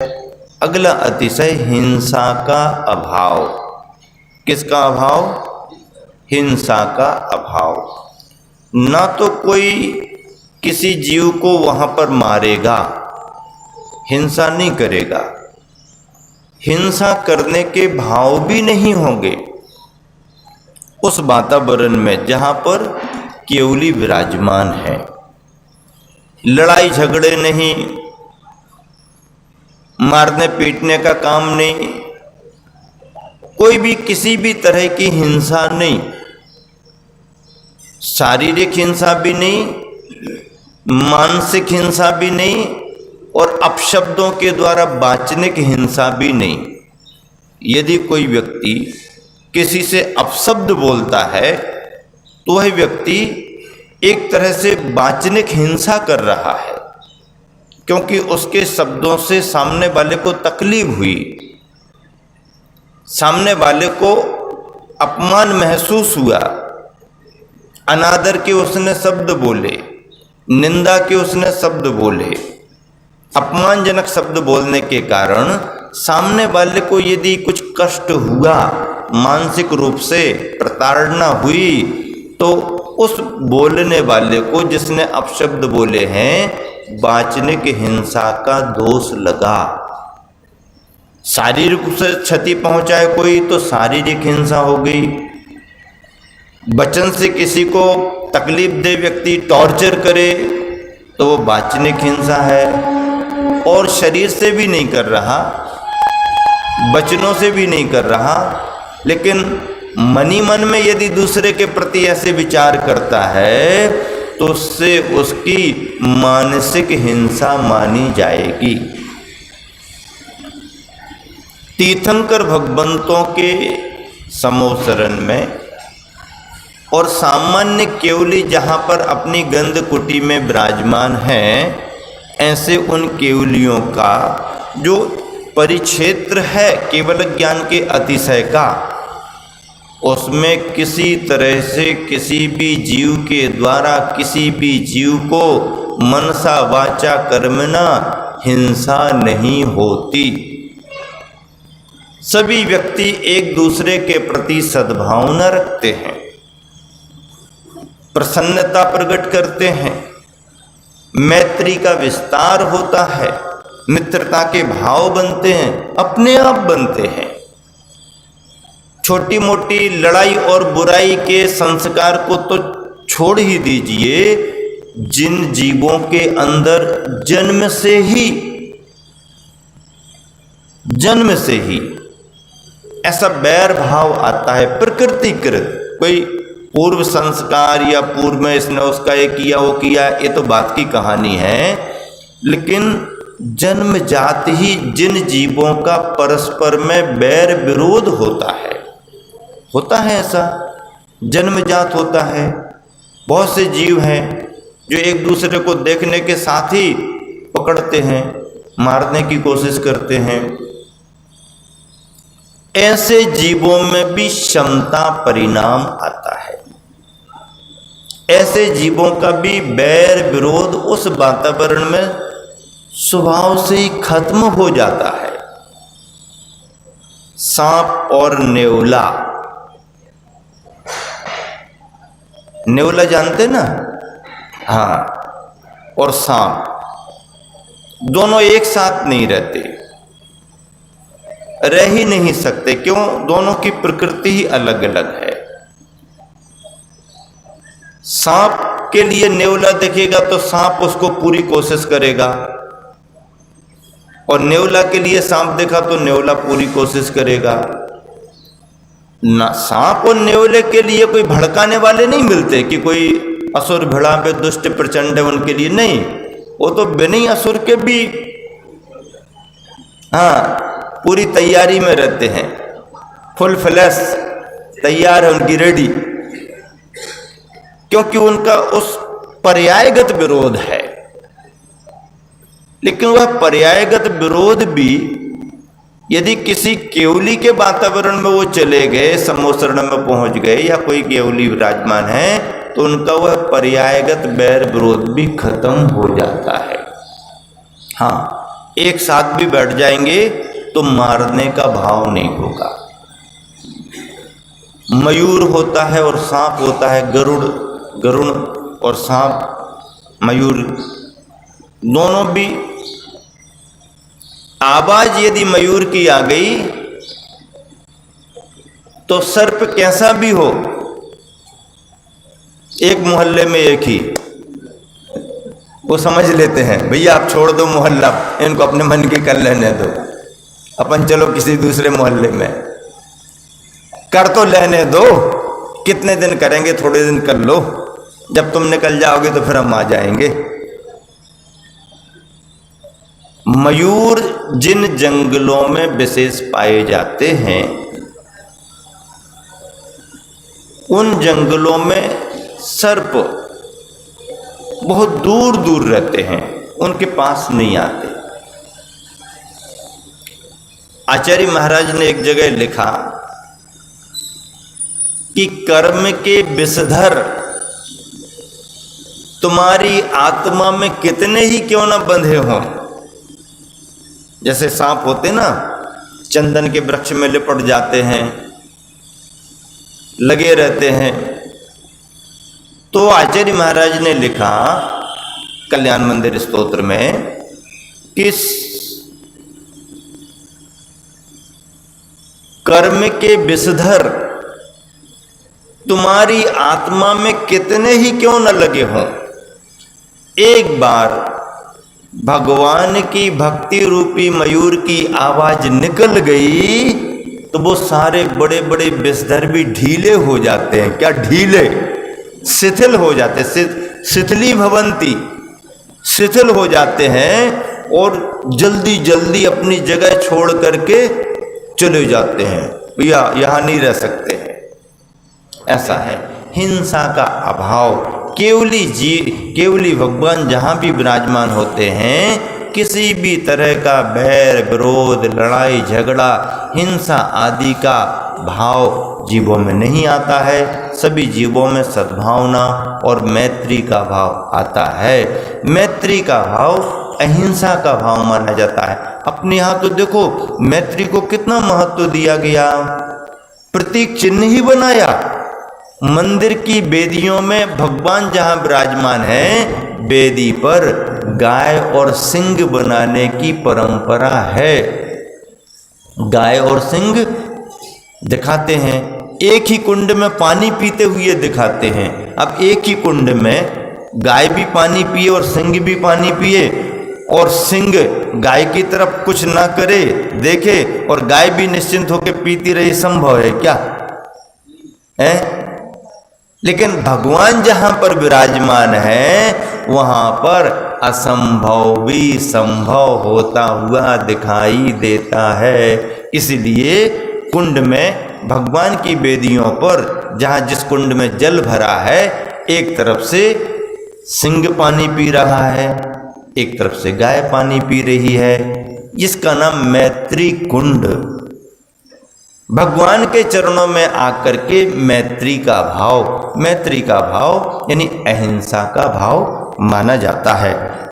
अगला अतिशय हिंसा का अभाव। किसका अभाव? हिंसा का अभाव। ना तो कोई किसी जीव को वहां पर मारेगा, हिंसा नहीं करेगा, हिंसा करने के भाव भी नहीं होंगे उस वातावरण में जहां पर केवली विराजमान है। लड़ाई झगड़े नहीं, मारने पीटने का काम नहीं, कोई भी किसी भी तरह की हिंसा नहीं, शारीरिक हिंसा भी नहीं, मानसिक हिंसा भी नहीं, और अपशब्दों के द्वारा वाचनिक हिंसा भी नहीं। यदि कोई व्यक्ति किसी से अपशब्द बोलता है तो वह व्यक्ति एक तरह से वाचनिक हिंसा कर रहा है, क्योंकि उसके शब्दों से सामने वाले को तकलीफ हुई, सामने वाले को अपमान महसूस हुआ, अनादर के उसने शब्द बोले, निंदा के उसने शब्द बोले, अपमानजनक शब्द बोलने के कारण सामने वाले को यदि कुछ कष्ट हुआ, मानसिक रूप से प्रताड़ना हुई, तो उस बोलने वाले को जिसने अपशब्द बोले हैं वाचनिक हिंसा का दोष लगा। शारीरिक रूप से क्षति पहुंचाए कोई तो शारीरिक हिंसा हो गई, वचन से किसी को तकलीफ दे व्यक्ति, टॉर्चर करे तो वो वाचनिक हिंसा है, और शरीर से भी नहीं कर रहा, वचनों से भी नहीं कर रहा, लेकिन मनी मन में यदि दूसरे के प्रति ऐसे विचार करता है तो उससे उसकी मानसिक हिंसा मानी जाएगी। तीर्थंकर भगवंतों के समोसरण में और सामान्य केवली जहाँ पर अपनी गंध कुटी में विराजमान हैं, ऐसे उन केवलियों का जो परिक्षेत्र है केवल ज्ञान के अतिशय का, उसमें किसी तरह से किसी भी जीव के द्वारा किसी भी जीव को मनसा वाचा कर्मणा हिंसा नहीं होती। सभी व्यक्ति एक दूसरे के प्रति सद्भावना रखते हैं, प्रसन्नता प्रकट करते हैं, मैत्री का विस्तार होता है, मित्रता के भाव बनते हैं, अपने आप बनते हैं। छोटी मोटी लड़ाई और बुराई के संस्कार को तो छोड़ ही दीजिए, जिन जीवों के अंदर जन्म से ही ऐसा बैर भाव आता है, प्रकृतिकृत, कोई पूर्व संस्कार या पूर्व में इसने उसका ये किया वो किया, ये तो बात की कहानी है, लेकिन जन्मजात ही जिन जीवों का परस्पर में बैर विरोध होता है ऐसा जन्मजात होता है। बहुत से जीव हैं जो एक दूसरे को देखने के साथ ही पकड़ते हैं, मारने की कोशिश करते हैं। ऐसे जीवों में भी क्षमता परिणाम आता है, ऐसे जीवों का भी बैर विरोध उस वातावरण में स्वभाव से ही खत्म हो जाता है। सांप और नेवला, नेवला जानते ना? हाँ, और सांप दोनों एक साथ नहीं रहते, रह ही नहीं सकते। क्यों? दोनों की प्रकृति ही अलग अलग है। सांप के लिए नेवला देखेगा तो सांप उसको पूरी कोशिश करेगा, और नेवला के लिए सांप देखा तो नेवला पूरी कोशिश करेगा ना। सांप और नेवले के लिए कोई भड़काने वाले नहीं मिलते कि कोई असुर भिड़ा पे दुष्ट प्रचंड है उनके लिए, नहीं, वो तो बिना असुर के भी पूरी तैयारी में रहते हैं, फुल फ्लैश तैयार है उनकी, रेडी, क्योंकि उनका उस पर्यायगत विरोध है। लेकिन वह पर्यायगत विरोध भी यदि किसी केवली के वातावरण में वो चले गए, समोसरण में पहुंच गए, या कोई केवली विराजमान है, तो उनका वह पर्यायगत बैर विरोध भी खत्म हो जाता है। हाँ, एक साथ भी बैठ जाएंगे तो मारने का भाव नहीं होगा। मयूर होता है और सांप होता है, गरुड़ और सांप मयूर दोनों भी। आवाज यदि मयूर की आ गई तो सर्प कैसा भी हो, एक मोहल्ले में एक ही, वो समझ लेते हैं भैया आप छोड़ दो मोहल्ला, इनको अपने मन की कर लेने दो, अपन चलो किसी दूसरे मोहल्ले में, कर तो लेने दो, कितने दिन करेंगे, थोड़े दिन कर लो, जब तुम निकल जाओगे तो फिर हम आ जाएंगे। मयूर जिन जंगलों में विशेष पाए जाते हैं उन जंगलों में सर्प बहुत दूर दूर रहते हैं, उनके पास नहीं आते। आचार्य महाराज ने एक जगह लिखा कि कर्म के विषधर तुम्हारी आत्मा में कितने ही क्यों ना बंधे हों, जैसे सांप होते ना, चंदन के वृक्ष में लिपट जाते हैं, लगे रहते हैं। तो आचार्य महाराज ने लिखा कल्याण मंदिर स्तोत्र में कि कर्म के विषधर तुम्हारी आत्मा में कितने ही क्यों न लगे हों, एक बार भगवान की भक्ति रूपी मयूर की आवाज निकल गई तो वो सारे बड़े बड़े विषधर भी ढीले हो जाते हैं। क्या ढीले? शिथिल हो जाते, शिथिली भवंती, शिथिल हो जाते हैं और जल्दी जल्दी अपनी जगह छोड़ करके चले जाते हैं, या यहाँ नहीं रह सकते हैं। ऐसा है हिंसा का अभाव। केवली भगवान जहाँ भी विराजमान होते हैं किसी भी तरह का बैर विरोध, लड़ाई झगड़ा, हिंसा आदि का भाव जीवों में नहीं आता है। सभी जीवों में सद्भावना और मैत्री का भाव आता है। मैत्री का भाव अहिंसा का भाव माना जाता है। अपने यहाँ तो देखो मैत्री को कितना महत्व दिया गया, प्रतीक चिन्ह ही बनाया। मंदिर की वेदियों में भगवान जहाँ विराजमान है, वेदी पर गाय और सिंह बनाने की परंपरा है। गाय और सिंह दिखाते हैं, एक ही कुंड में पानी पीते हुए दिखाते हैं। अब एक ही कुंड में गाय भी पानी पिए और सिंह भी पानी पिए, और सिंह गाय की तरफ कुछ ना करे देखे और गाय भी निश्चिंत होकर पीती रही, संभव है क्या? है? लेकिन भगवान जहां पर विराजमान है वहां पर असंभव भी संभव होता हुआ दिखाई देता है। इसलिए कुंड में भगवान की वेदियों पर जहां जिस कुंड में जल भरा है, एक तरफ से सिंह पानी पी रहा है, एक तरफ से गाय पानी पी रही है। इसका नाम मैत्री कुंड। भगवान के चरणों में आकर के मैत्री का भाव यानी अहिंसा का भाव माना जाता है।